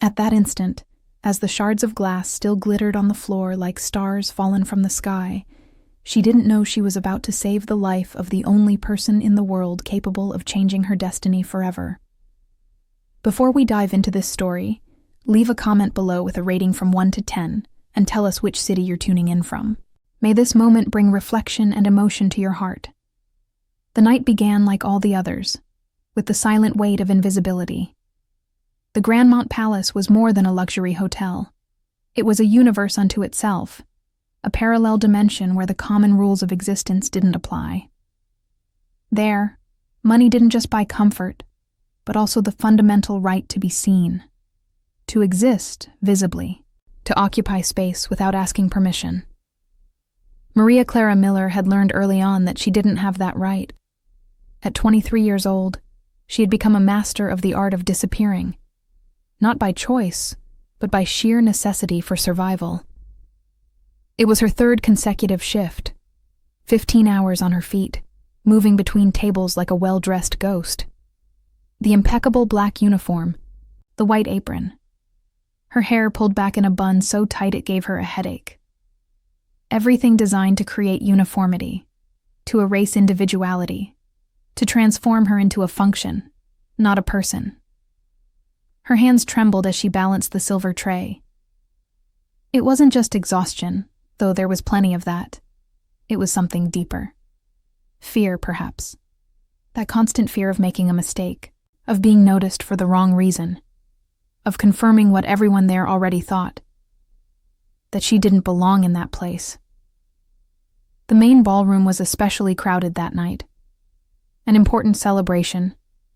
At that instant, as the shards of glass still glittered on the floor like stars fallen from the sky, she didn't know she was about to save the life of the only person in the world capable of changing her destiny forever. Before we dive into this story, leave a comment below with a rating from 1 to 10 and tell us which city you're tuning in from. May this moment bring reflection and emotion to your heart. The night began like all the others, with the silent weight of invisibility. The Grandmont Palace was more than a luxury hotel. It was a universe unto itself, a parallel dimension where the common rules of existence didn't apply. There, money didn't just buy comfort, but also the fundamental right to be seen, to exist visibly, to occupy space without asking permission. Maria Clara Miller had learned early on that she didn't have that right. At 23 years old, she had become a master of the art of disappearing, not by choice, but by sheer necessity for survival. It was her third consecutive shift, 15 hours on her feet, moving between tables like a well-dressed ghost. The impeccable black uniform, the white apron, her hair pulled back in a bun so tight it gave her a headache. Everything designed to create uniformity, to erase individuality, to transform her into a function, not a person. Her hands trembled as she balanced the silver tray. It wasn't just exhaustion, though there was plenty of that. It was something deeper. Fear, perhaps. That constant fear of making a mistake, of being noticed for the wrong reason, of confirming what everyone there already thought, that she didn't belong in that place. The main ballroom was especially crowded that night. An important celebration,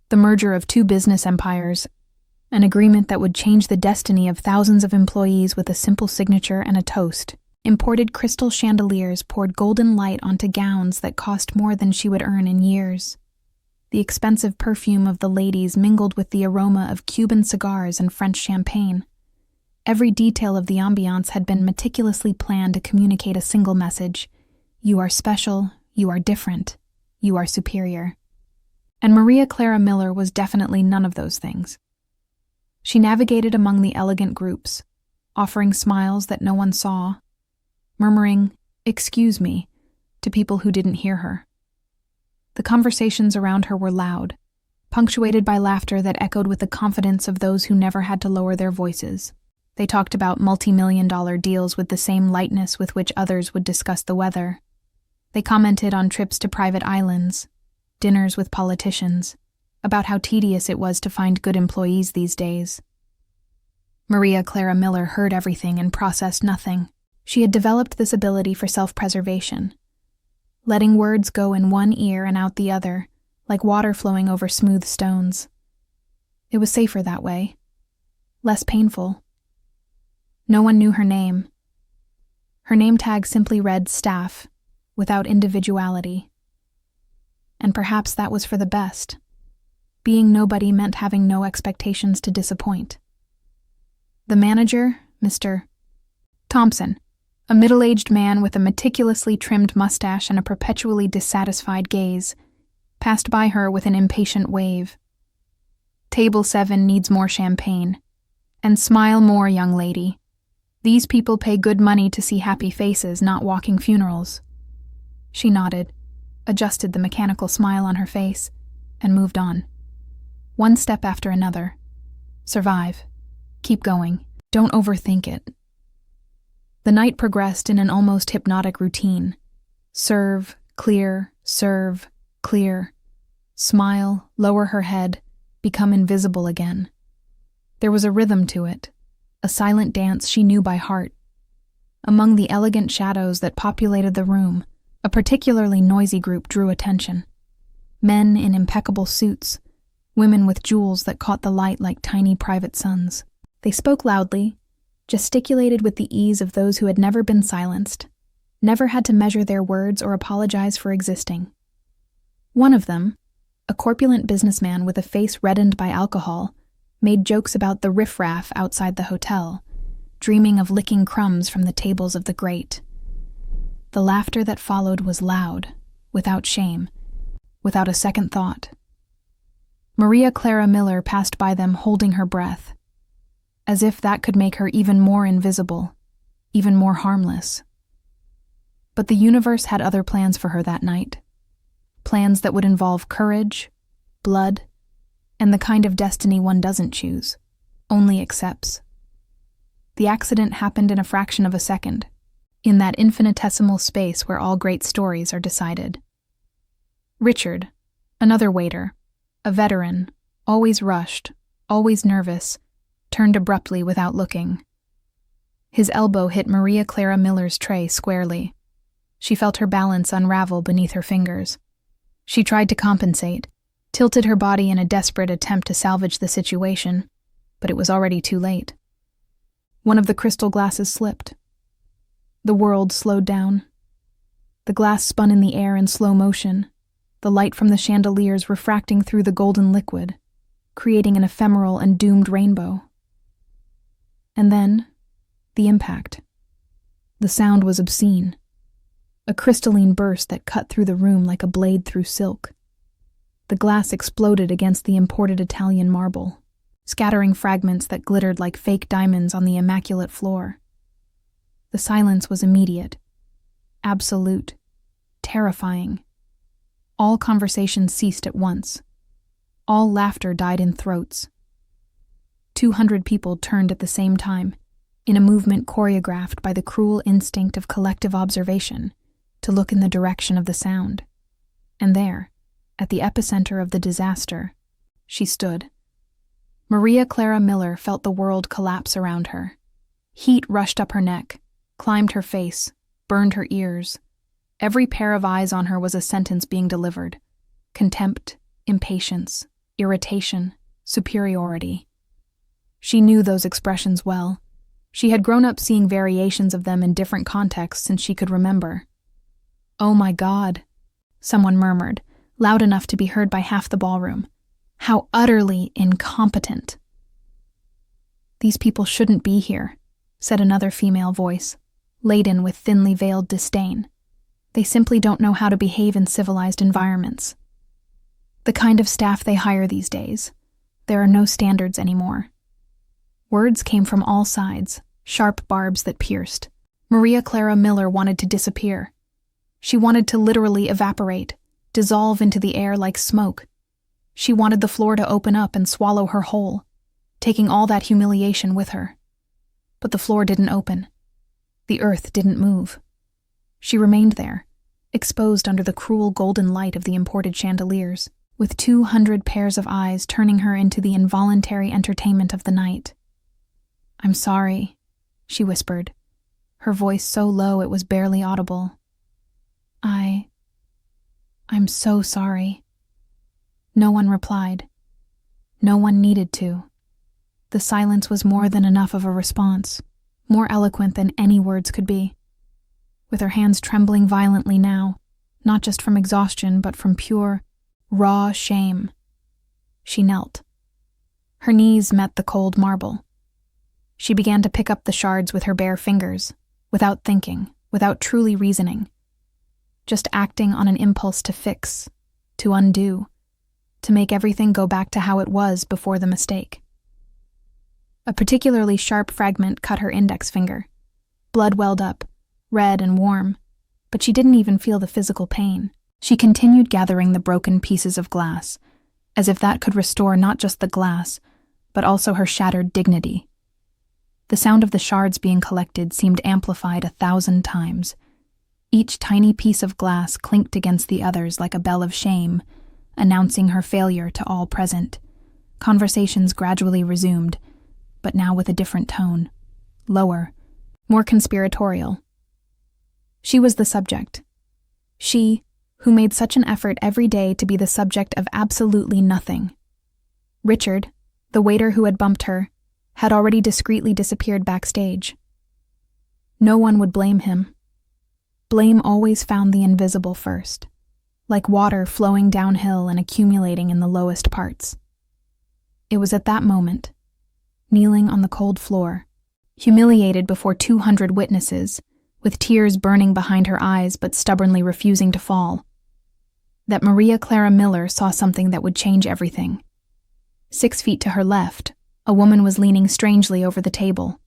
the merger of two business empires, an agreement that would change the destiny of thousands of employees with a simple signature and a toast. Imported crystal chandeliers poured golden light onto gowns that cost more than she would earn in years. The expensive perfume of the ladies mingled with the aroma of Cuban cigars and French champagne. Every detail of the ambiance had been meticulously planned to communicate a single message: you are special, you are different, you are superior. And Maria Clara Miller was definitely none of those things. She navigated among the elegant groups, offering smiles that no one saw, murmuring, "Excuse me," to people who didn't hear her. The conversations around her were loud, punctuated by laughter that echoed with the confidence of those who never had to lower their voices. They talked about multi-million-dollar deals with the same lightness with which others would discuss the weather. They commented on trips to private islands, dinners with politicians, about how tedious it was to find good employees these days. Maria Clara Miller heard everything and processed nothing. She had developed this ability for self-preservation, letting words go in one ear and out the other, like water flowing over smooth stones. It was safer that way, less painful. No one knew her name. Her name tag simply read staff, without individuality. And perhaps that was for the best. Being nobody meant having no expectations to disappoint. The manager, Mr. Thompson, a middle-aged man with a meticulously trimmed mustache and a perpetually dissatisfied gaze, passed by her with an impatient wave. "Table 7 needs more champagne. And smile more, young lady. These people pay good money to see happy faces, not walking funerals." She nodded, adjusted the mechanical smile on her face, and moved on. One step after another. Survive. Keep going. Don't overthink it. The night progressed in an almost hypnotic routine. Serve, clear, serve, clear. Smile, lower her head, become invisible again. There was a rhythm to it, a silent dance she knew by heart. Among the elegant shadows that populated the room, a particularly noisy group drew attention. Men in impeccable suits, women with jewels that caught the light like tiny private suns. They spoke loudly, gesticulated with the ease of those who had never been silenced, never had to measure their words or apologize for existing. One of them, a corpulent businessman with a face reddened by alcohol, made jokes about the riffraff outside the hotel, dreaming of licking crumbs from the tables of the great. The laughter that followed was loud, without shame, without a second thought. Maria Clara Miller passed by them holding her breath. as if that could make her even more invisible, even more harmless. But the universe had other plans for her that night. Plans that would involve courage, blood, and the kind of destiny one doesn't choose, only accepts. The accident happened in a fraction of a second, in that infinitesimal space where all great stories are decided. Richard, another waiter, a veteran, always rushed, always nervous, turned abruptly without looking. His elbow hit Maria Clara Miller's tray squarely. She felt her balance unravel beneath her fingers. She tried to compensate, tilted her body in a desperate attempt to salvage the situation, but it was already too late. One of the crystal glasses slipped. The world slowed down. The glass spun in the air in slow motion, the light from the chandeliers refracting through the golden liquid, creating an ephemeral and doomed rainbow. And then, the impact. The sound was obscene. A crystalline burst that cut through the room like a blade through silk. The glass exploded against the imported Italian marble, scattering fragments that glittered like fake diamonds on the immaculate floor. The silence was immediate, absolute, terrifying. All conversation ceased at once. All laughter died in throats. 200 people turned at the same time, in a movement choreographed by the cruel instinct of collective observation, to look in the direction of the sound. And there, at the epicenter of the disaster, she stood. Maria Clara Miller felt the world collapse around her. Heat rushed up her neck, climbed her face, burned her ears. Every pair of eyes on her was a sentence being delivered. Contempt, impatience, irritation, superiority. She knew those expressions well. She had grown up seeing variations of them in different contexts since she could remember. "Oh my God," someone murmured, loud enough to be heard by half the ballroom. "How utterly incompetent." "These people shouldn't be here," said another female voice, laden with thinly veiled disdain. "They simply don't know how to behave in civilized environments. The kind of staff they hire these days. There are no standards anymore." Words came from all sides, sharp barbs that pierced. Maria Clara Miller wanted to disappear. She wanted to literally evaporate, dissolve into the air like smoke. She wanted the floor to open up and swallow her whole, taking all that humiliation with her. But the floor didn't open. The earth didn't move. She remained there, exposed under the cruel golden light of the imported chandeliers, with 200 pairs of eyes turning her into the involuntary entertainment of the night. "I'm sorry," she whispered, her voice so low it was barely audible. I'm so sorry." No one replied. No one needed to. The silence was more than enough of a response, more eloquent than any words could be. With her hands trembling violently now, not just from exhaustion but from pure, raw shame, she knelt. Her knees met the cold marble. She began to pick up the shards with her bare fingers, without thinking, without truly reasoning. Just acting on an impulse to fix, to undo, to make everything go back to how it was before the mistake. A particularly sharp fragment cut her index finger. Blood welled up, red and warm, but she didn't even feel the physical pain. She continued gathering the broken pieces of glass, as if that could restore not just the glass, but also her shattered dignity. The sound of the shards being collected seemed amplified 1,000 times. Each tiny piece of glass clinked against the others like a bell of shame, announcing her failure to all present. Conversations gradually resumed, but now with a different tone, lower, more conspiratorial. She was the subject. She, who made such an effort every day to be the subject of absolutely nothing. Richard, the waiter who had bumped her, had already discreetly disappeared backstage. No one would blame him. Blame always found the invisible first, like water flowing downhill and accumulating in the lowest parts. It was at that moment, kneeling on the cold floor, humiliated before 200 witnesses, with tears burning behind her eyes but stubbornly refusing to fall, that Maria Clara Miller saw something that would change everything. 6 feet to her left, A woman was leaning strangely over the table.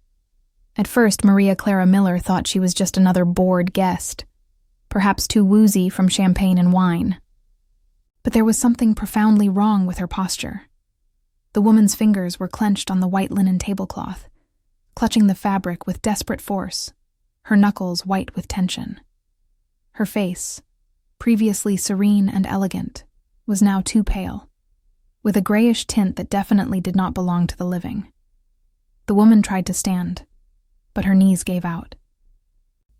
At first, Maria Clara Miller thought she was just another bored guest, perhaps too woozy from champagne and wine. But there was something profoundly wrong with her posture. The woman's fingers were clenched on the white linen tablecloth, clutching the fabric with desperate force, her knuckles white with tension. Her face, previously serene and elegant, was now too pale, with a grayish tint that definitely did not belong to the living. The woman tried to stand, but her knees gave out.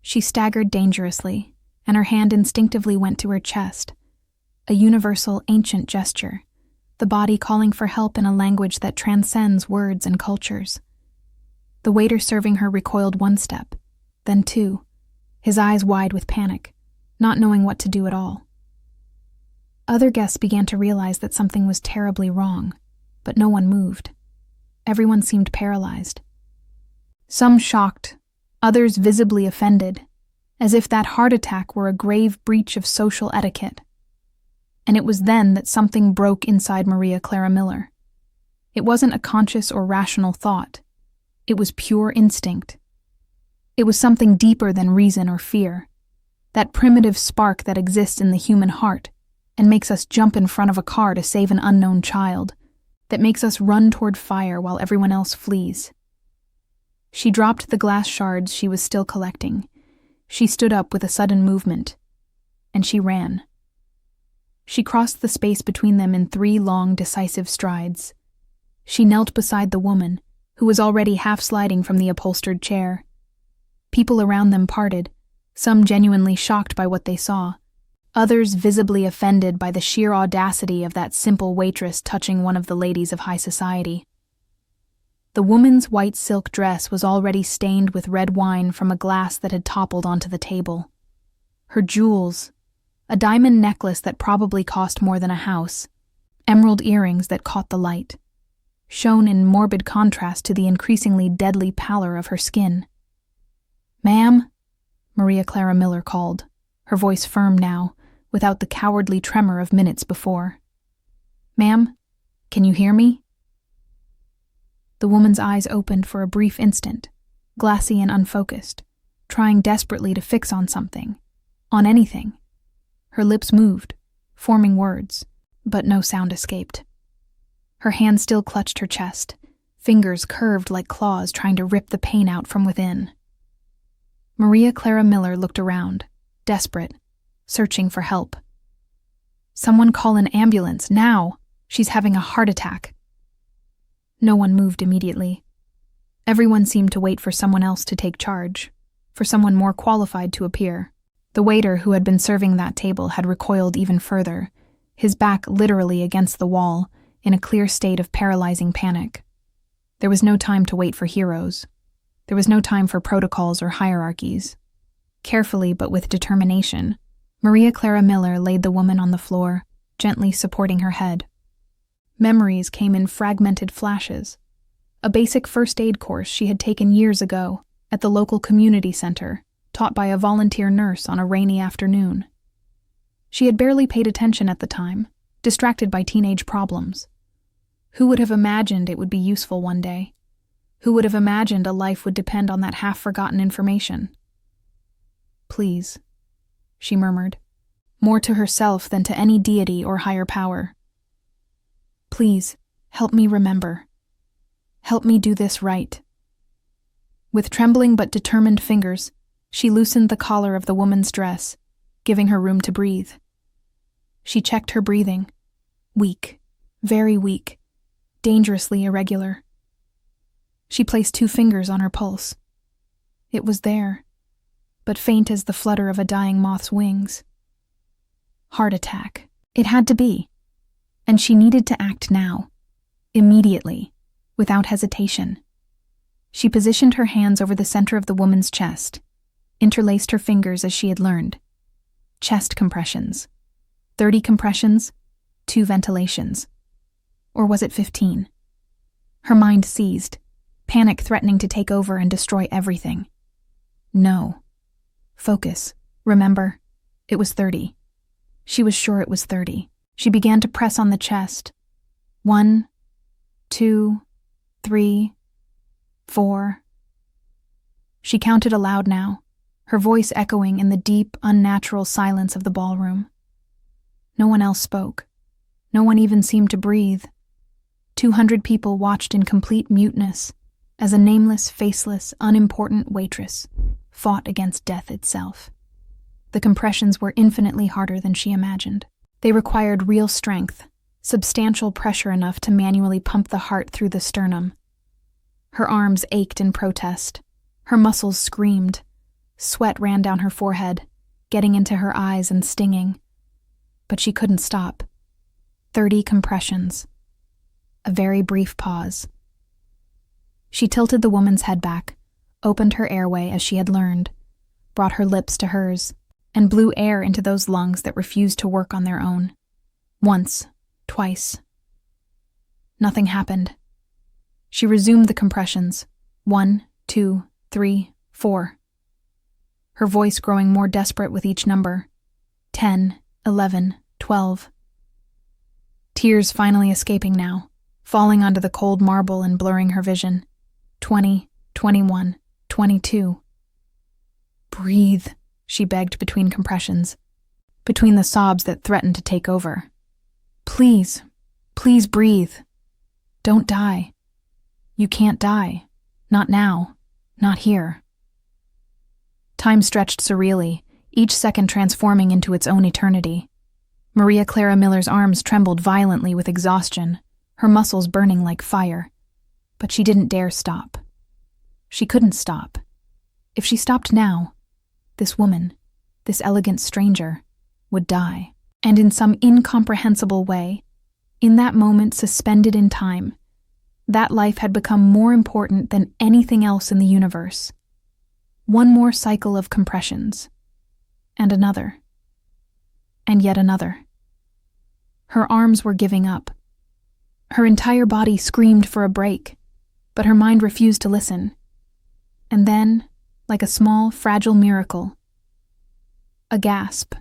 She staggered dangerously, and her hand instinctively went to her chest, a universal ancient gesture, the body calling for help in a language that transcends words and cultures. The waiter serving her recoiled one step, then two, his eyes wide with panic, not knowing what to do at all. Other guests began to realize that something was terribly wrong, but no one moved. Everyone seemed paralyzed. Some shocked, others visibly offended, as if that heart attack were a grave breach of social etiquette. And it was then that something broke inside Maria Clara Miller. It wasn't a conscious or rational thought. It was pure instinct. It was something deeper than reason or fear, that primitive spark that exists in the human heart and makes us jump in front of a car to save an unknown child, that makes us run toward fire while everyone else flees. She dropped the glass shards she was still collecting. She stood up with a sudden movement, and she ran. She crossed the space between them in 3 long, decisive strides. She knelt beside the woman, who was already half sliding from the upholstered chair. People around them parted, some genuinely shocked by what they saw, others visibly offended by the sheer audacity of that simple waitress touching one of the ladies of high society. The woman's white silk dress was already stained with red wine from a glass that had toppled onto the table. Her jewels, a diamond necklace that probably cost more than a house, emerald earrings that caught the light, shone in morbid contrast to the increasingly deadly pallor of her skin. "Ma'am?" Maria Clara Miller called, her voice firm now, without the cowardly tremor of minutes before. "Ma'am, can you hear me?" The woman's eyes opened for a brief instant, glassy and unfocused, trying desperately to fix on something, on anything. Her lips moved, forming words, but no sound escaped. Her hand still clutched her chest, fingers curved like claws trying to rip the pain out from within. Maria Clara Miller looked around, desperate, searching for help. "Someone call an ambulance, now! She's having a heart attack." No one moved immediately. Everyone seemed to wait for someone else to take charge, for someone more qualified to appear. The waiter who had been serving that table had recoiled even further, his back literally against the wall, in a clear state of paralyzing panic. There was no time to wait for heroes. There was no time for protocols or hierarchies. Carefully but with determination, Maria Clara Miller laid the woman on the floor, gently supporting her head. Memories came in fragmented flashes. A basic first aid course she had taken years ago, at the local community center, taught by a volunteer nurse on a rainy afternoon. She had barely paid attention at the time, distracted by teenage problems. Who would have imagined it would be useful one day? Who would have imagined a life would depend on that half-forgotten information? "Please," she murmured, more to herself than to any deity or higher power. "Please, help me remember. Help me do this right." With trembling but determined fingers, she loosened the collar of the woman's dress, giving her room to breathe. She checked her breathing. Weak, very weak, dangerously irregular. She placed 2 fingers on her pulse. It was there, but faint as the flutter of a dying moth's wings. Heart attack. It had to be. And she needed to act now, immediately, without hesitation. She positioned her hands over the center of the woman's chest, interlaced her fingers as she had learned. Chest compressions. 30 compressions, 2 ventilations. Or was it 15? Her mind seized, panic threatening to take over and destroy everything. No. Focus. Remember, it was 30. She was sure it was 30. She began to press on the chest. 1, 2, 3, 4. She counted aloud now, her voice echoing in the deep, unnatural silence of the ballroom. No one else spoke. No one even seemed to breathe. 200 people watched in complete muteness as a nameless, faceless, unimportant waitress fought against death itself. The compressions were infinitely harder than she imagined. They required real strength, substantial pressure enough to manually pump the heart through the sternum. Her arms ached in protest. Her muscles screamed. Sweat ran down her forehead, getting into her eyes and stinging. But she couldn't stop. 30 compressions. A very brief pause. She tilted the woman's head back, opened her airway as she had learned, brought her lips to hers, and blew air into those lungs that refused to work on their own. Once, twice. Nothing happened. She resumed the compressions. 1, 2, 3, 4. Her voice growing more desperate with each number. 10, 11, 12. Tears finally escaping now, falling onto the cold marble and blurring her vision. 20, 21, 22. Breathe, she begged between compressions, between the sobs that threatened to take over. Please, please breathe. Don't die. You can't die. Not now. Not here. Time stretched surreally, each second transforming into its own eternity. Maria Clara Miller's arms trembled violently with exhaustion, her muscles burning like fire. But she didn't dare stop. She couldn't stop. If she stopped now, this woman, this elegant stranger, would die. And in some incomprehensible way, in that moment suspended in time, that life had become more important than anything else in the universe. One more cycle of compressions. And another. And yet another. Her arms were giving up. Her entire body screamed for a break, but her mind refused to listen. And then, like a small, fragile miracle, a gasp.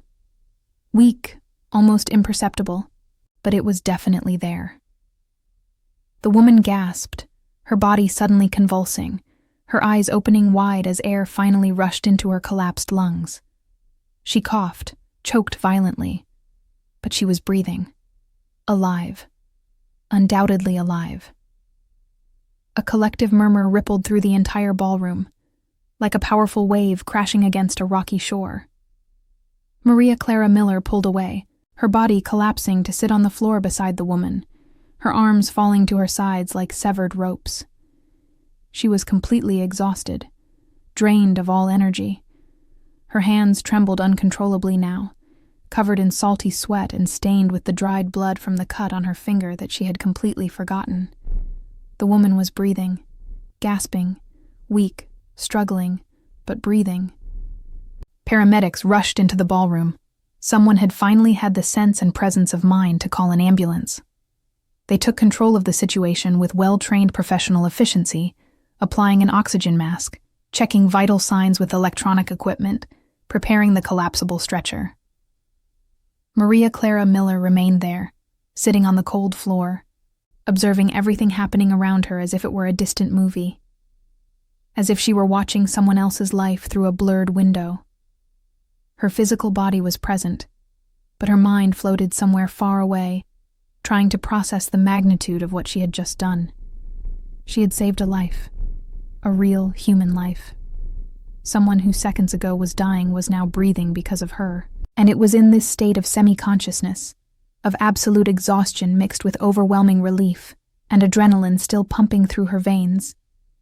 Weak, almost imperceptible, but it was definitely there. The woman gasped, her body suddenly convulsing, her eyes opening wide as air finally rushed into her collapsed lungs. She coughed, choked violently, but she was breathing. Alive. Undoubtedly alive. A collective murmur rippled through the entire ballroom, like a powerful wave crashing against a rocky shore. Maria Clara Miller pulled away, her body collapsing to sit on the floor beside the woman, her arms falling to her sides like severed ropes. She was completely exhausted, drained of all energy. Her hands trembled uncontrollably now, covered in salty sweat and stained with the dried blood from the cut on her finger that she had completely forgotten. The woman was breathing, gasping, weak, struggling, but breathing. Paramedics rushed into the ballroom. Someone had finally had the sense and presence of mind to call an ambulance. They took control of the situation with well-trained professional efficiency, applying an oxygen mask, checking vital signs with electronic equipment, preparing the collapsible stretcher. Maria Clara Miller remained there, sitting on the cold floor, observing everything happening around her as if it were a distant movie, as if she were watching someone else's life through a blurred window. Her physical body was present, but her mind floated somewhere far away, trying to process the magnitude of what she had just done. She had saved a life, a real human life. Someone who seconds ago was dying was now breathing because of her. And it was in this state of semi-consciousness, of absolute exhaustion mixed with overwhelming relief and adrenaline still pumping through her veins,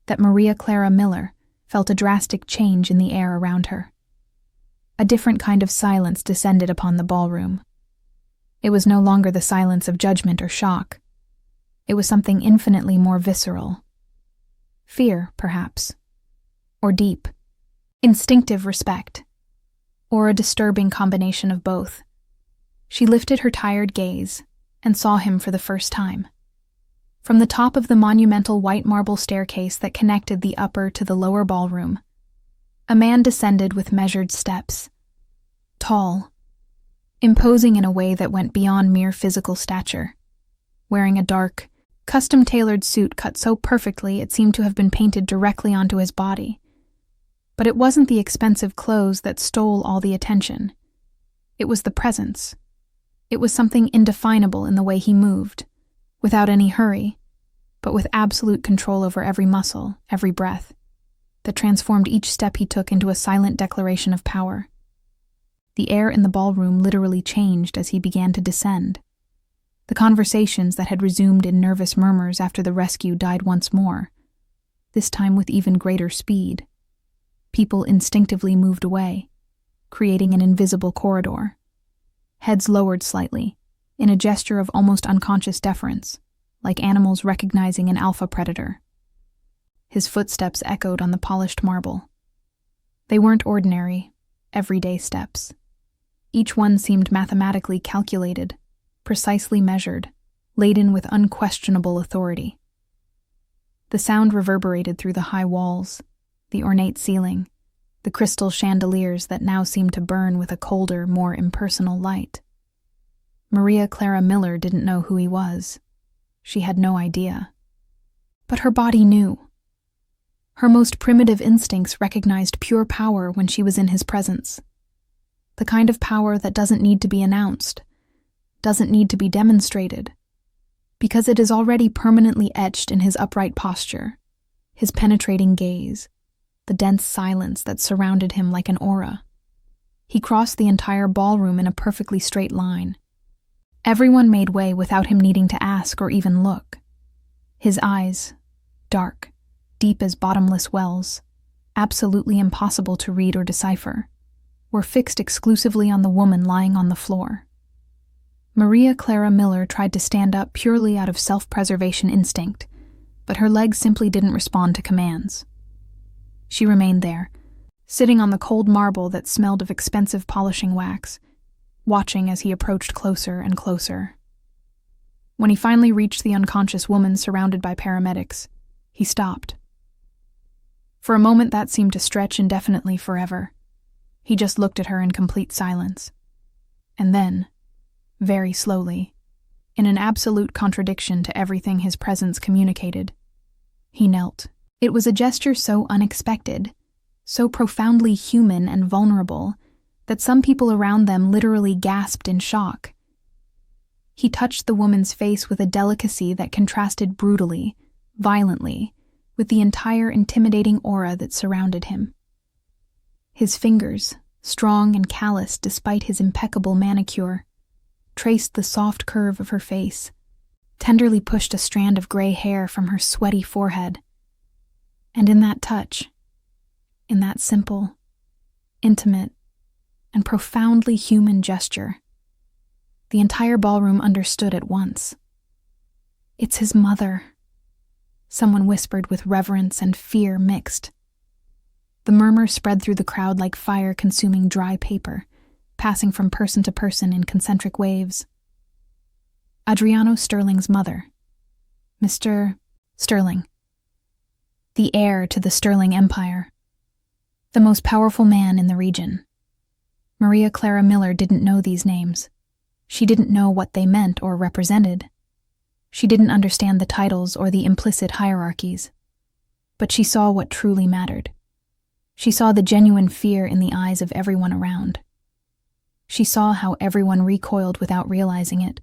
that Maria Clara Miller felt a drastic change in the air around her. A different kind of silence descended upon the ballroom. It was no longer the silence of judgment or shock. It was something infinitely more visceral. Fear, perhaps. Or deep, instinctive respect. Or a disturbing combination of both. She lifted her tired gaze and saw him for the first time. From the top of the monumental white marble staircase that connected the upper to the lower ballroom, a man descended with measured steps. Tall, imposing in a way that went beyond mere physical stature, wearing a dark, Custom-tailored suit cut so perfectly it seemed to have been painted directly onto his body. But it wasn't the expensive clothes that stole all the attention. It was the presence. It was something indefinable in the way he moved, without any hurry, but with absolute control over every muscle, every breath, that transformed each step he took into a silent declaration of power. The air in the ballroom literally changed as he began to descend. The conversations that had resumed in nervous murmurs after the rescue died once more, this time with even greater speed. People instinctively moved away, creating an invisible corridor. Heads lowered slightly, in a gesture of almost unconscious deference, like animals recognizing an alpha predator. His footsteps echoed on the polished marble. They weren't ordinary, everyday steps. Each one seemed mathematically calculated, precisely measured, laden with unquestionable authority. The sound reverberated through the high walls, the ornate ceiling, the crystal chandeliers that now seemed to burn with a colder, more impersonal light. Maria Clara Miller didn't know who he was. She had no idea. But her body knew. Her most primitive instincts recognized pure power when she was in his presence. The kind of power that doesn't need to be announced, doesn't need to be demonstrated, because it is already permanently etched in his upright posture, his penetrating gaze, the dense silence that surrounded him like an aura. He crossed the entire ballroom in a perfectly straight line. Everyone made way without him needing to ask or even look. His eyes, dark, deep as bottomless wells, absolutely impossible to read or decipher, were fixed exclusively on the woman lying on the floor. Maria Clara Miller tried to stand up purely out of self-preservation instinct, but her legs simply didn't respond to commands. She remained there, sitting on the cold marble that smelled of expensive polishing wax, watching as he approached closer and closer. When he finally reached the unconscious woman surrounded by paramedics, he stopped. For a moment that seemed to stretch indefinitely forever. He just looked at her in complete silence. And then, very slowly, in an absolute contradiction to everything his presence communicated, he knelt. It was a gesture so unexpected, so profoundly human and vulnerable, that some people around them literally gasped in shock. He touched the woman's face with a delicacy that contrasted brutally, violently, with the entire intimidating aura that surrounded him. His fingers, strong and calloused despite his impeccable manicure, traced the soft curve of her face, tenderly pushed a strand of gray hair from her sweaty forehead. And in that touch, in that simple, intimate, and profoundly human gesture, the entire ballroom understood at once. "It's his mother," someone whispered with reverence and fear mixed. The murmur spread through the crowd like fire consuming dry paper, passing from person to person in concentric waves. Adriano Sterling's mother, Mr. Sterling, the heir to the Sterling Empire, the most powerful man in the region. Maria Clara Miller didn't know these names. She didn't know what they meant or represented. She didn't understand the titles or the implicit hierarchies. But she saw what truly mattered. She saw the genuine fear in the eyes of everyone around. She saw how everyone recoiled without realizing it,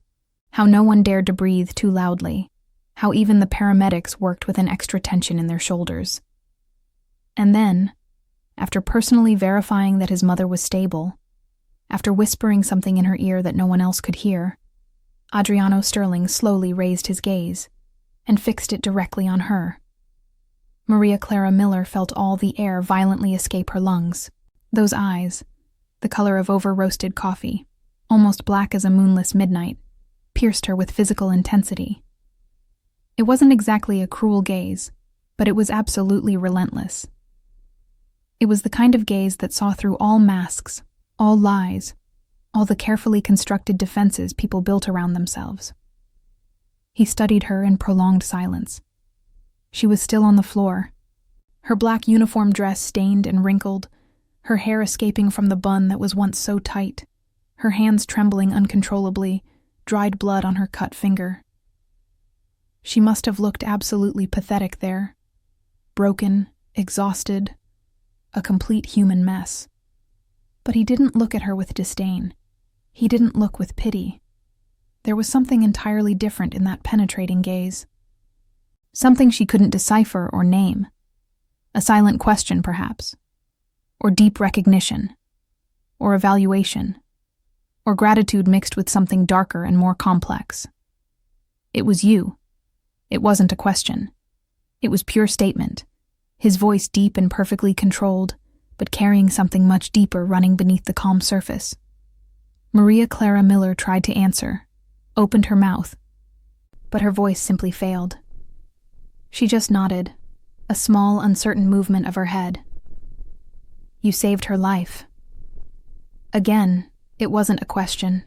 how no one dared to breathe too loudly, how even the paramedics worked with an extra tension in their shoulders. And then, after personally verifying that his mother was stable, after whispering something in her ear that no one else could hear, Adriano Sterling slowly raised his gaze and fixed it directly on her. Maria Clara Miller felt all the air violently escape her lungs. Those eyes, the color of over-roasted coffee, almost black as a moonless midnight, pierced her with physical intensity. It wasn't exactly a cruel gaze, but it was absolutely relentless. It was the kind of gaze that saw through all masks, all lies, all the carefully constructed defenses people built around themselves. He studied her in prolonged silence. She was still on the floor, her black uniform dress stained and wrinkled, her hair escaping from the bun that was once so tight, her hands trembling uncontrollably, dried blood on her cut finger. She must have looked absolutely pathetic there. Broken, exhausted, a complete human mess. But he didn't look at her with disdain. He didn't look with pity. There was something entirely different in that penetrating gaze. Something she couldn't decipher or name. A silent question, perhaps. Or deep recognition. Or evaluation. Or gratitude mixed with something darker and more complex. It was you. It wasn't a question. It was pure statement. His voice deep and perfectly controlled, but carrying something much deeper running beneath the calm surface. Maria Clara Miller tried to answer, opened her mouth, but her voice simply failed. She just nodded, a small, uncertain movement of her head. You saved her life. Again, it wasn't a question.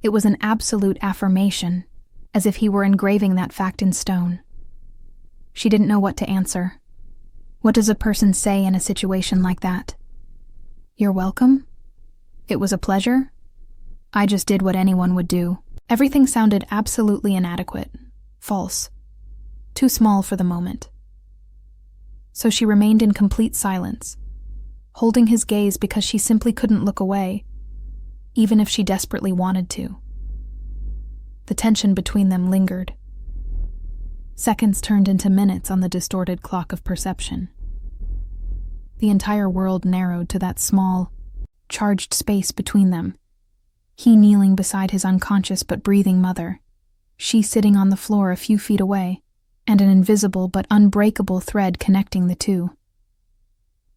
It was an absolute affirmation, as if he were engraving that fact in stone. She didn't know what to answer. What does a person say in a situation like that? You're welcome? It was a pleasure? I just did what anyone would do. Everything sounded absolutely inadequate, false, too small for the moment. So she remained in complete silence, holding his gaze because she simply couldn't look away, even if she desperately wanted to. The tension between them lingered. Seconds turned into minutes on the distorted clock of perception. The entire world narrowed to that small, charged space between them. He kneeling beside his unconscious but breathing mother, she sitting on the floor a few feet away, and an invisible but unbreakable thread connecting the two.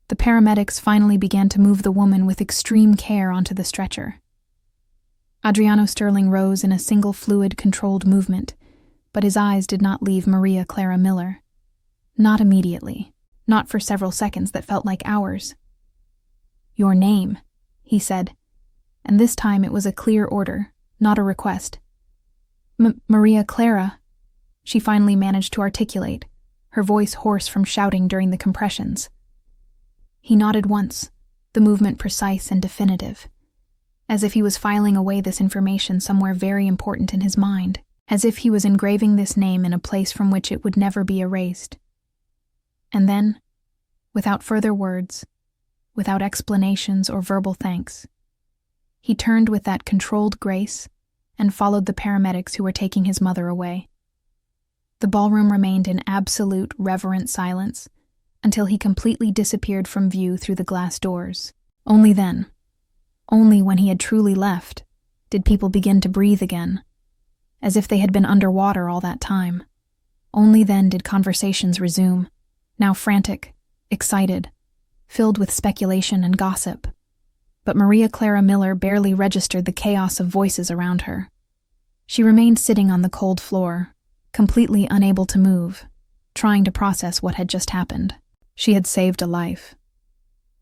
The paramedics finally began to move the woman with extreme care onto the stretcher. Adriano Sterling rose in a single fluid-controlled movement, but his eyes did not leave Maria Clara Miller. Not immediately. Not for several seconds that felt like hours. Your name, he said, and this time it was a clear order, not a request. Maria Clara, she finally managed to articulate, her voice hoarse from shouting during the compressions. He nodded once, the movement precise and definitive, as if he was filing away this information somewhere very important in his mind, as if he was engraving this name in a place from which it would never be erased. And then, without further words, without explanations or verbal thanks, he turned with that controlled grace and followed the paramedics who were taking his mother away. The ballroom remained in absolute, reverent silence until he completely disappeared from view through the glass doors. Only then, only when he had truly left, did people begin to breathe again, as if they had been underwater all that time. Only then did conversations resume, now frantic, excited, filled with speculation and gossip. But Maria Clara Miller barely registered the chaos of voices around her. She remained sitting on the cold floor, completely unable to move, trying to process what had just happened. She had saved a life.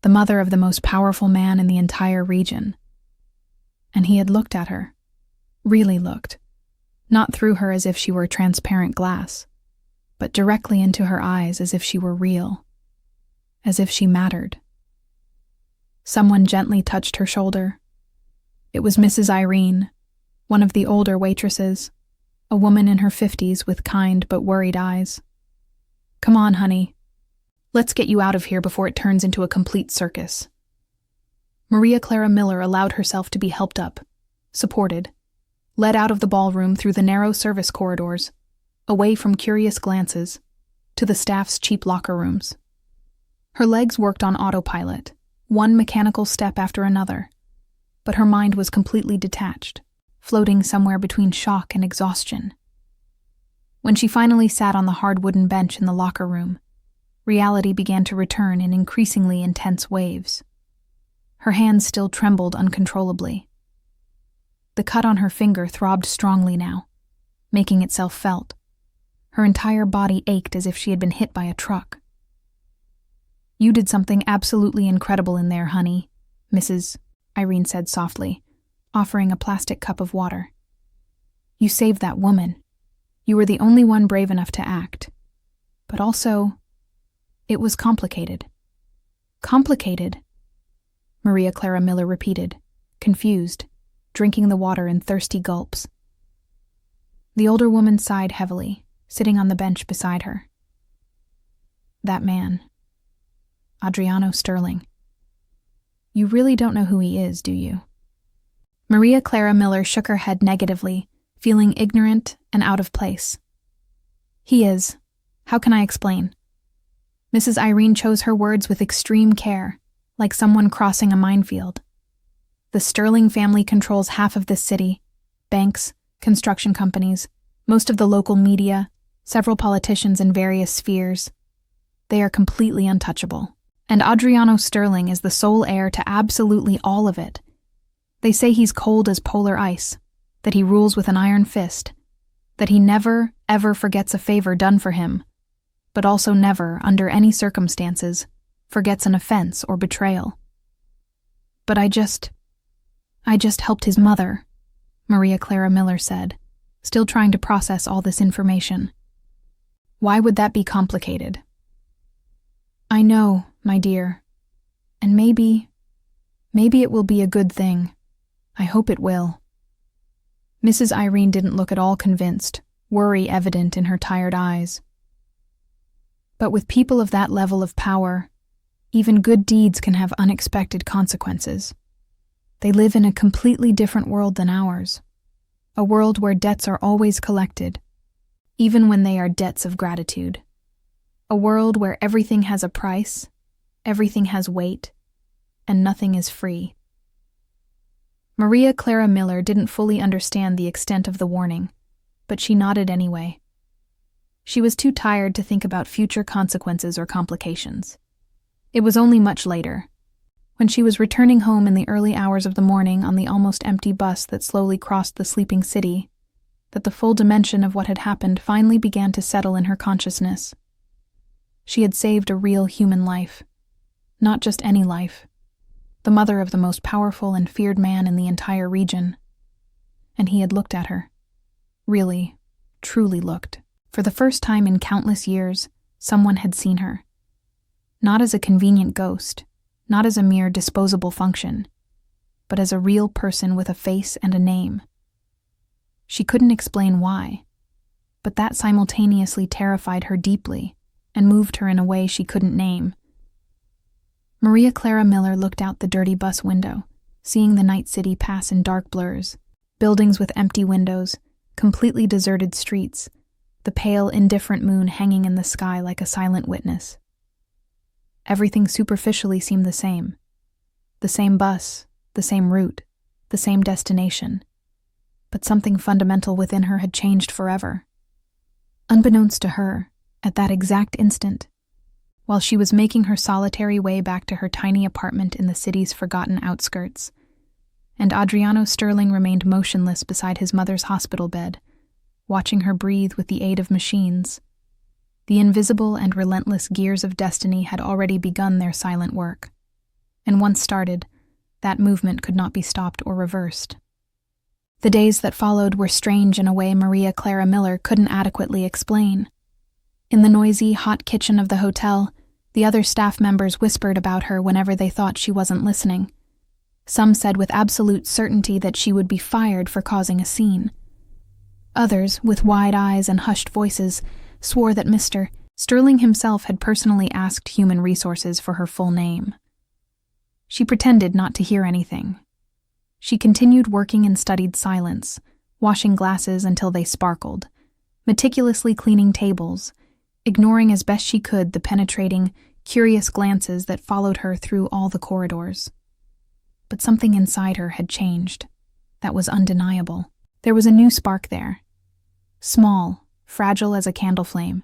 The mother of the most powerful man in the entire region. And he had looked at her. Really looked. Not through her as if she were transparent glass, but directly into her eyes as if she were real. As if she mattered. Someone gently touched her shoulder. It was Mrs. Irene, one of the older waitresses, a woman in her 50s with kind but worried eyes. Come on, honey. Let's get you out of here before it turns into a complete circus. Maria Clara Miller allowed herself to be helped up, supported, led out of the ballroom through the narrow service corridors, away from curious glances, to the staff's cheap locker rooms. Her legs worked on autopilot, one mechanical step after another, but her mind was completely detached, floating somewhere between shock and exhaustion. When she finally sat on the hard wooden bench in the locker room, reality began to return in increasingly intense waves. Her hands still trembled uncontrollably. The cut on her finger throbbed strongly now, making itself felt. Her entire body ached as if she had been hit by a truck. You did something absolutely incredible in there, honey, Mrs. Irene said softly, offering a plastic cup of water. You saved that woman. You were the only one brave enough to act. But also, it was complicated. Complicated, Maria Clara Miller repeated, confused, drinking the water in thirsty gulps. The older woman sighed heavily, sitting on the bench beside her. That man. Adriano Sterling. You really don't know who he is, do you? Maria Clara Miller shook her head negatively, feeling ignorant and out of place. He is. How can I explain? Mrs. Irene chose her words with extreme care, like someone crossing a minefield. The Sterling family controls half of this city: banks, construction companies, most of the local media, several politicians in various spheres. They are completely untouchable. And Adriano Sterling is the sole heir to absolutely all of it. They say he's cold as polar ice, that he rules with an iron fist, that he never, ever forgets a favor done for him, but also never, under any circumstances, forgets an offense or betrayal. But I just helped his mother, Maria Clara Miller said, still trying to process all this information. Why would that be complicated? I know, my dear, and maybe it will be a good thing. I hope it will. Mrs. Irene didn't look at all convinced, worry evident in her tired eyes. But with people of that level of power, even good deeds can have unexpected consequences. They live in a completely different world than ours, a world where debts are always collected, even when they are debts of gratitude. A world where everything has a price, everything has weight, and nothing is free. Maria Clara Miller didn't fully understand the extent of the warning, but she nodded anyway. She was too tired to think about future consequences or complications. It was only much later, when she was returning home in the early hours of the morning on the almost empty bus that slowly crossed the sleeping city, that the full dimension of what had happened finally began to settle in her consciousness. She had saved a real human life. Not just any life. The mother of the most powerful and feared man in the entire region. And he had looked at her. Really, truly looked. For the first time in countless years, someone had seen her. Not as a convenient ghost, not as a mere disposable function, but as a real person with a face and a name. She couldn't explain why, but that simultaneously terrified her deeply and moved her in a way she couldn't name. Maria Clara Miller looked out the dirty bus window, seeing the night city pass in dark blurs, buildings with empty windows, completely deserted streets, the pale, indifferent moon hanging in the sky like a silent witness. Everything superficially seemed the same. The same bus, the same route, the same destination. But something fundamental within her had changed forever. Unbeknownst to her, at that exact instant, while she was making her solitary way back to her tiny apartment in the city's forgotten outskirts, and Adriano Sterling remained motionless beside his mother's hospital bed, watching her breathe with the aid of machines. The invisible and relentless gears of destiny had already begun their silent work, and once started, that movement could not be stopped or reversed. The days that followed were strange in a way Maria Clara Miller couldn't adequately explain. In the noisy, hot kitchen of the hotel, the other staff members whispered about her whenever they thought she wasn't listening. Some said with absolute certainty that she would be fired for causing a scene. Others, with wide eyes and hushed voices, swore that Mr. Sterling himself had personally asked Human Resources for her full name. She pretended not to hear anything. She continued working in studied silence, washing glasses until they sparkled, meticulously cleaning tables, ignoring as best she could the penetrating, curious glances that followed her through all the corridors. But something inside her had changed. That was undeniable. There was a new spark there. Small, fragile as a candle flame,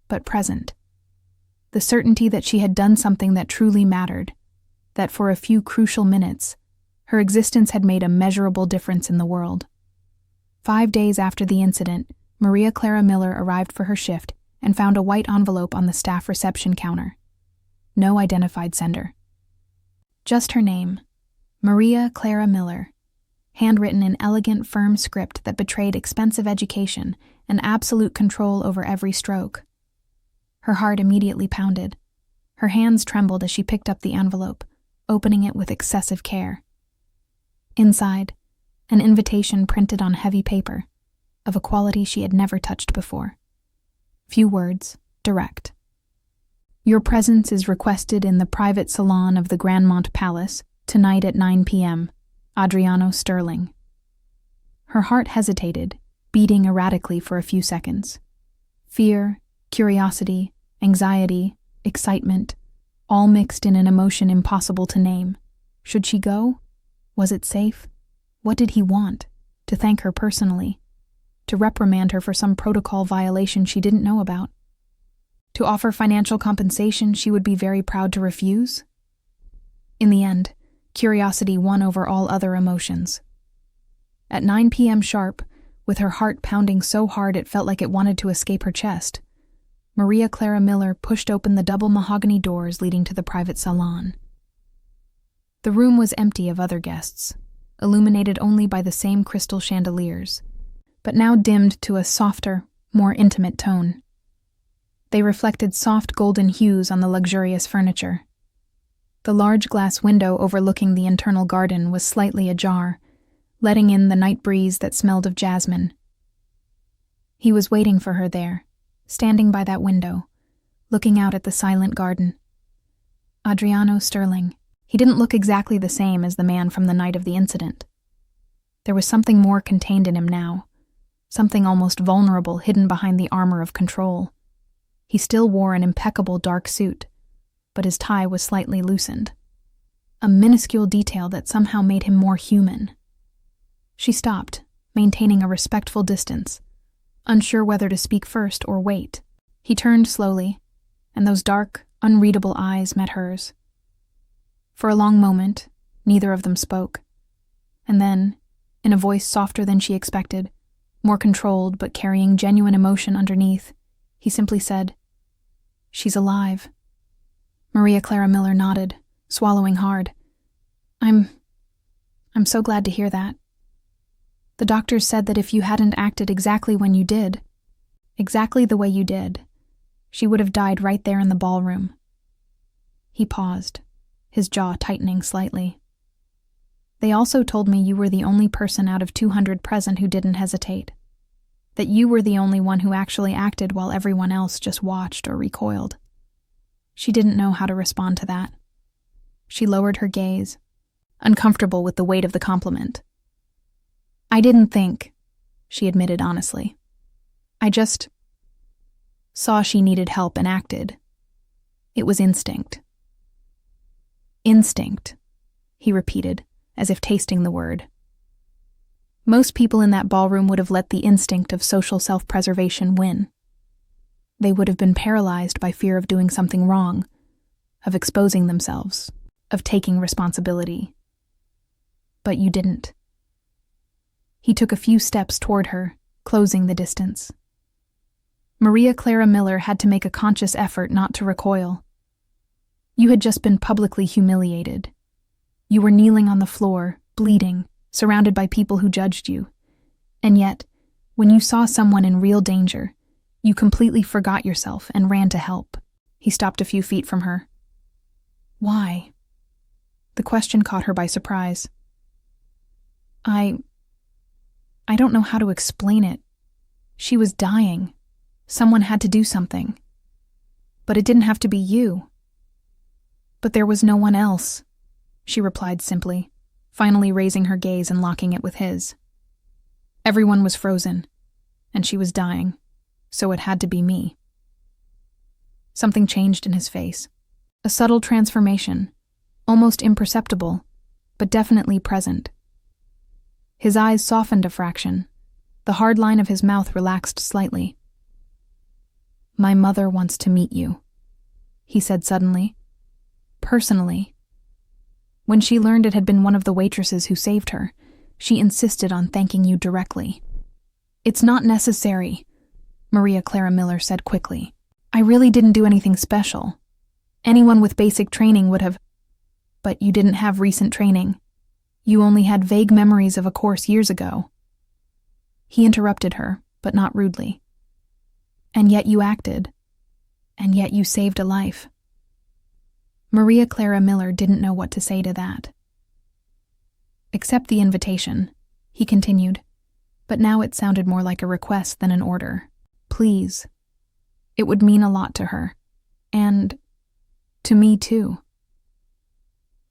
but present. The certainty that she had done something that truly mattered, that for a few crucial minutes, her existence had made a measurable difference in the world. 5 days after the incident, Maria Clara Miller arrived for her shift and found a white envelope on the staff reception counter. No identified sender. Just her name, Maria Clara Miller, handwritten in elegant, firm script that betrayed expensive education and absolute control over every stroke. Her heart immediately pounded. Her hands trembled as she picked up the envelope, opening it with excessive care. Inside, an invitation printed on heavy paper, of a quality she had never touched before. Few words, direct. Your presence is requested in the private salon of the Grandmont Palace tonight at 9 p.m. Adriano Sterling. Her heart hesitated, beating erratically for a few seconds. Fear, curiosity, anxiety, excitement, all mixed in an emotion impossible to name. Should she go? Was it safe? What did he want? To thank her personally? To reprimand her for some protocol violation she didn't know about? To offer financial compensation she would be very proud to refuse? In the end, curiosity won over all other emotions. At 9 p.m. sharp, with her heart pounding so hard it felt like it wanted to escape her chest, Maria Clara Miller pushed open the double mahogany doors leading to the private salon. The room was empty of other guests, illuminated only by the same crystal chandeliers, but now dimmed to a softer, more intimate tone. They reflected soft golden hues on the luxurious furniture. The large glass window overlooking the internal garden was slightly ajar, letting in the night breeze that smelled of jasmine. He was waiting for her there, standing by that window, looking out at the silent garden. Adriano Sterling. He didn't look exactly the same as the man from the night of the incident. There was something more contained in him now, something almost vulnerable hidden behind the armor of control. He still wore an impeccable dark suit, but his tie was slightly loosened. A minuscule detail that somehow made him more human. She stopped, maintaining a respectful distance, unsure whether to speak first or wait. He turned slowly, and those dark, unreadable eyes met hers. For a long moment, neither of them spoke. And then, in a voice softer than she expected, more controlled but carrying genuine emotion underneath, he simply said, "She's alive." Maria Clara Miller nodded, swallowing hard. I'm so glad to hear that. The doctors said that if you hadn't acted exactly when you did, exactly the way you did, she would have died right there in the ballroom. He paused, his jaw tightening slightly. They also told me you were the only person out of 200 present who didn't hesitate. That you were the only one who actually acted while everyone else just watched or recoiled. She didn't know how to respond to that. She lowered her gaze, uncomfortable with the weight of the compliment. "I didn't think," she admitted honestly. "I just saw she needed help and acted. It was instinct." "Instinct," he repeated, as if tasting the word. Most people in that ballroom would have let the instinct of social self-preservation win. They would have been paralyzed by fear of doing something wrong, of exposing themselves, of taking responsibility. But you didn't. He took a few steps toward her, closing the distance. Maria Clara Miller had to make a conscious effort not to recoil. You had just been publicly humiliated. You were kneeling on the floor, bleeding, surrounded by people who judged you. And yet, when you saw someone in real danger, you completely forgot yourself and ran to help. He stopped a few feet from her. "Why?" The question caught her by surprise. I don't know how to explain it. She was dying. Someone had to do something. But it didn't have to be you. But there was no one else, she replied simply, finally raising her gaze and locking it with his. Everyone was frozen, and she was dying, so it had to be me. Something changed in his face. A subtle transformation, almost imperceptible, but definitely present. His eyes softened a fraction. The hard line of his mouth relaxed slightly. "My mother wants to meet you," he said suddenly. "Personally." When she learned it had been one of the waitresses who saved her, she insisted on thanking you directly. "It's not necessary," Maria Clara Miller said quickly. "I really didn't do anything special. Anyone with basic training would have..." "But you didn't have recent training. You only had vague memories of a course years ago." He interrupted her, but not rudely. "And yet you acted. And yet you saved a life." Maria Clara Miller didn't know what to say to that. "Accept the invitation," he continued, but now it sounded more like a request than an order. "Please." It would mean a lot to her. And to me too.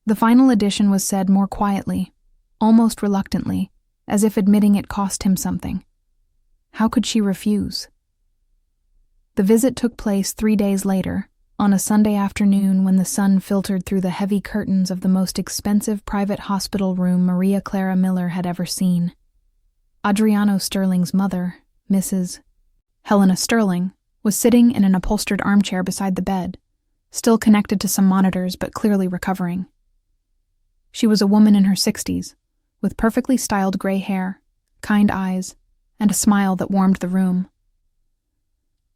The final addition was said more quietly, almost reluctantly, as if admitting it cost him something. How could she refuse? The visit took place 3 days later, on a Sunday afternoon when the sun filtered through the heavy curtains of the most expensive private hospital room Maria Clara Miller had ever seen. Adriano Sterling's mother, Mrs. Helena Sterling, was sitting in an upholstered armchair beside the bed, still connected to some monitors but clearly recovering. She was a woman in her 60s, with perfectly styled gray hair, kind eyes, and a smile that warmed the room.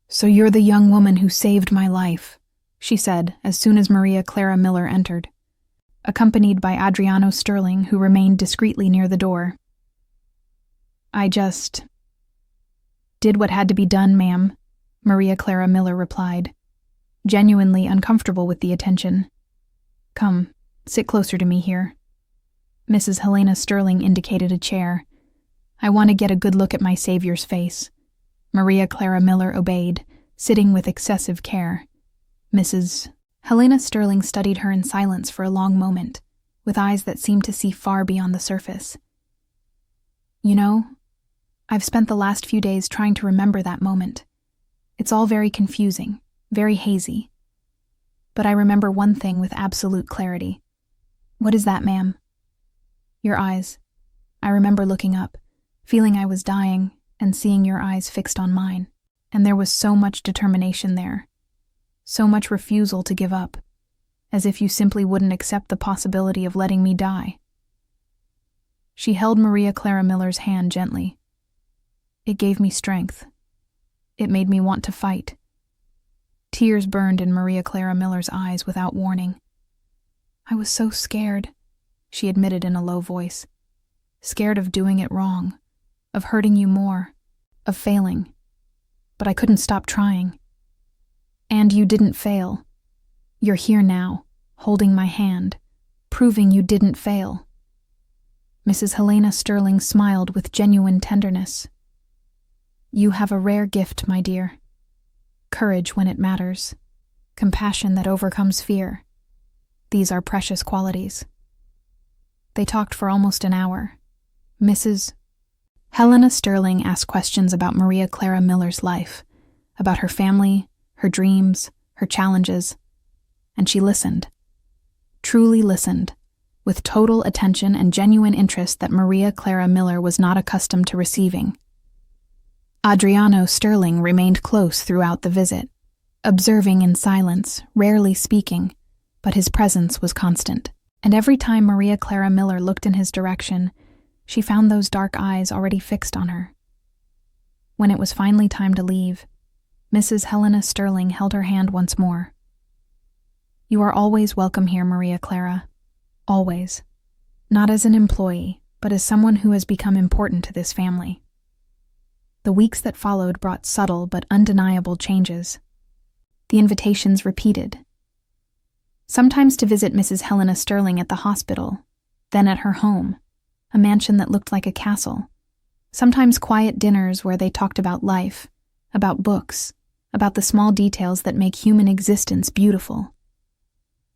"So you're the young woman who saved my life," she said as soon as Maria Clara Miller entered, accompanied by Adriano Sterling, who remained discreetly near the door. "I just did what had to be done, ma'am," Maria Clara Miller replied, genuinely uncomfortable with the attention. "Come, sit closer to me here." Mrs. Helena Sterling indicated a chair. "I want to get a good look at my savior's face." Maria Clara Miller obeyed, sitting with excessive care. Mrs. Helena Sterling studied her in silence for a long moment, with eyes that seemed to see far beyond the surface. "You know, I've spent the last few days trying to remember that moment. It's all very confusing, very hazy. But I remember one thing with absolute clarity." "What is that, ma'am?" "Your eyes. I remember looking up, feeling I was dying, and seeing your eyes fixed on mine. And there was so much determination there. So much refusal to give up, as if you simply wouldn't accept the possibility of letting me die." She held Maria Clara Miller's hand gently. "It gave me strength. It made me want to fight." Tears burned in Maria Clara Miller's eyes without warning. "I was so scared," she admitted in a low voice. "Scared of doing it wrong, of hurting you more, of failing. But I couldn't stop trying. And you didn't fail. You're here now, holding my hand, proving you didn't fail." Mrs. Helena Sterling smiled with genuine tenderness. "You have a rare gift, my dear. Courage when it matters. Compassion that overcomes fear. These are precious qualities." They talked for almost an hour. Mrs. Helena Sterling asked questions about Maria Clara Miller's life, about her family, her dreams, her challenges, and she listened. Truly listened, with total attention and genuine interest that Maria Clara Miller was not accustomed to receiving. Adriano Sterling remained close throughout the visit, observing in silence, rarely speaking, but his presence was constant. And every time Maria Clara Miller looked in his direction, she found those dark eyes already fixed on her. When it was finally time to leave, Mrs. Helena Sterling held her hand once more. "You are always welcome here, Maria Clara. Always. Not as an employee, but as someone who has become important to this family." The weeks that followed brought subtle but undeniable changes. The invitations repeated. Sometimes to visit Mrs. Helena Sterling at the hospital, then at her home, a mansion that looked like a castle. Sometimes quiet dinners where they talked about life, about books, about the small details that make human existence beautiful.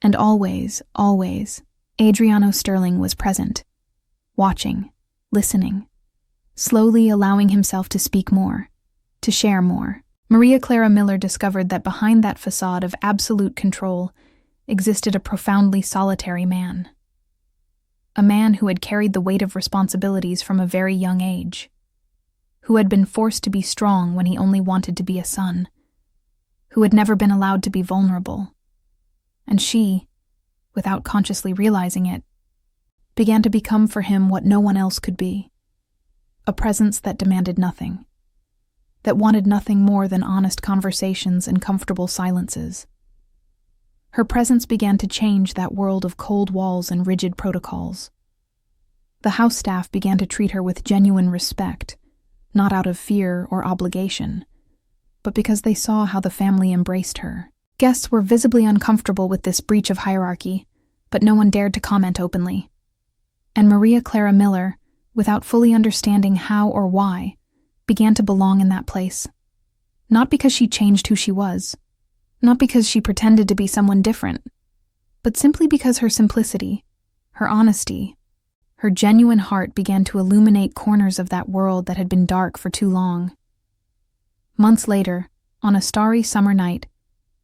And always, always, Adriano Sterling was present, watching, listening, slowly allowing himself to speak more, to share more. Maria Clara Miller discovered that behind that facade of absolute control existed a profoundly solitary man. A man who had carried the weight of responsibilities from a very young age, who had been forced to be strong when he only wanted to be a son, who had never been allowed to be vulnerable. And she, without consciously realizing it, began to become for him what no one else could be, a presence that demanded nothing, that wanted nothing more than honest conversations and comfortable silences. Her presence began to change that world of cold walls and rigid protocols. The house staff began to treat her with genuine respect, not out of fear or obligation, but because they saw how the family embraced her. Guests were visibly uncomfortable with this breach of hierarchy, but no one dared to comment openly. And Maria Clara Miller, without fully understanding how or why, began to belong in that place. Not because she changed who she was, not because she pretended to be someone different, but simply because her simplicity, her honesty, her genuine heart began to illuminate corners of that world that had been dark for too long. Months later, on a starry summer night,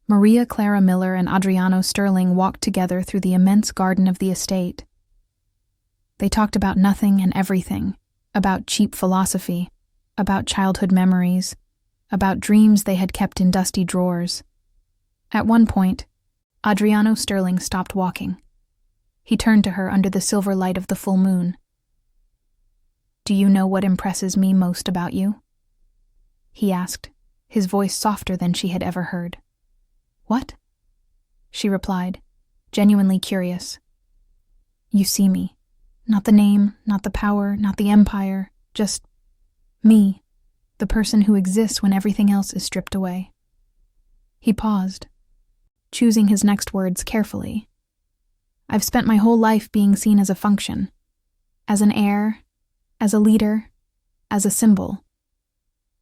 Maria Clara Miller and Adriano Sterling walked together through the immense garden of the estate. They talked about nothing and everything, about cheap philosophy, about childhood memories, about dreams they had kept in dusty drawers. At one point, Adriano Sterling stopped walking. He turned to her under the silver light of the full moon. "Do you know what impresses me most about you?" he asked, his voice softer than she had ever heard. "What?" she replied, genuinely curious. "You see me. Not the name, not the power, not the empire, just me, the person who exists when everything else is stripped away." He paused, choosing his next words carefully. "I've spent my whole life being seen as a function, as an heir, as a leader, as a symbol.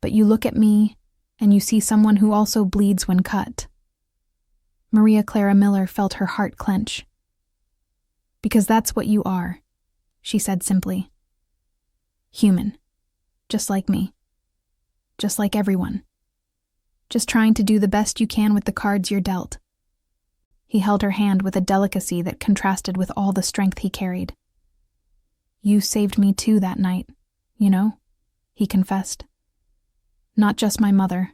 But you look at me, and you see someone who also bleeds when cut." Maria Clara Miller felt her heart clench. "Because that's what you are," she said simply. "Human, just like me, just like everyone. Just trying to do the best you can with the cards you're dealt." He held her hand with a delicacy that contrasted with all the strength he carried. "You saved me too that night, you know," he confessed. "Not just my mother,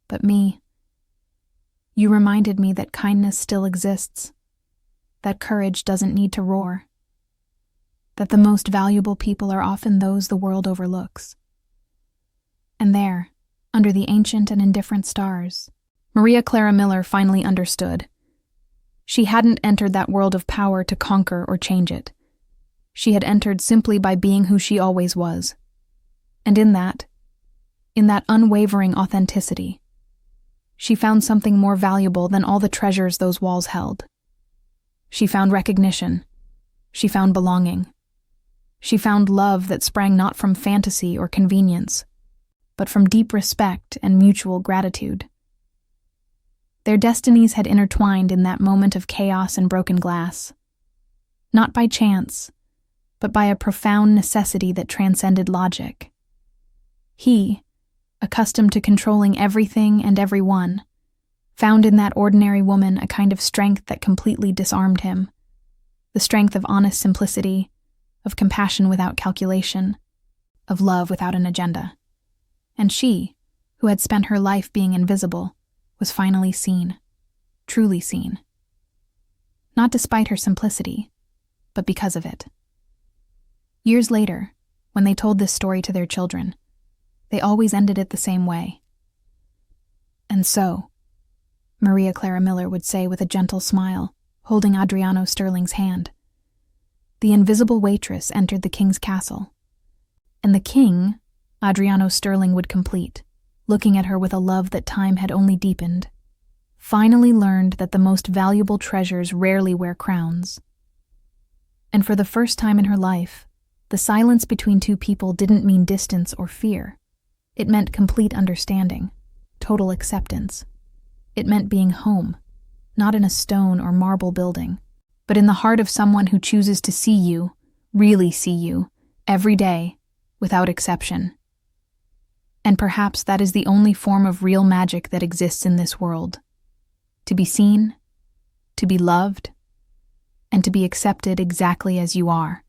but me. You reminded me that kindness still exists, that courage doesn't need to roar, that the most valuable people are often those the world overlooks." And there, under the ancient and indifferent stars, Maria Clara Miller finally understood. She hadn't entered that world of power to conquer or change it. She had entered simply by being who she always was. And in that unwavering authenticity, she found something more valuable than all the treasures those walls held. She found recognition. She found belonging. She found love that sprang not from fantasy or convenience, but from deep respect and mutual gratitude. Their destinies had intertwined in that moment of chaos and broken glass, not by chance, but by a profound necessity that transcended logic. He, accustomed to controlling everything and everyone, found in that ordinary woman a kind of strength that completely disarmed him, the strength of honest simplicity, of compassion without calculation, of love without an agenda. And she, who had spent her life being invisible, was finally seen, truly seen. Not despite her simplicity, but because of it. Years later, when they told this story to their children, they always ended it the same way. "And so," Maria Clara Miller would say with a gentle smile, holding Adriano Sterling's hand, "the invisible waitress entered the king's castle. And the king," Adriano Sterling would complete, looking at her with a love that time had only deepened, "finally learned that the most valuable treasures rarely wear crowns." And for the first time in her life, the silence between two people didn't mean distance or fear. It meant complete understanding, total acceptance. It meant being home, not in a stone or marble building, but in the heart of someone who chooses to see you, really see you, every day, without exception. And perhaps that is the only form of real magic that exists in this world. To be seen, to be loved, and to be accepted exactly as you are.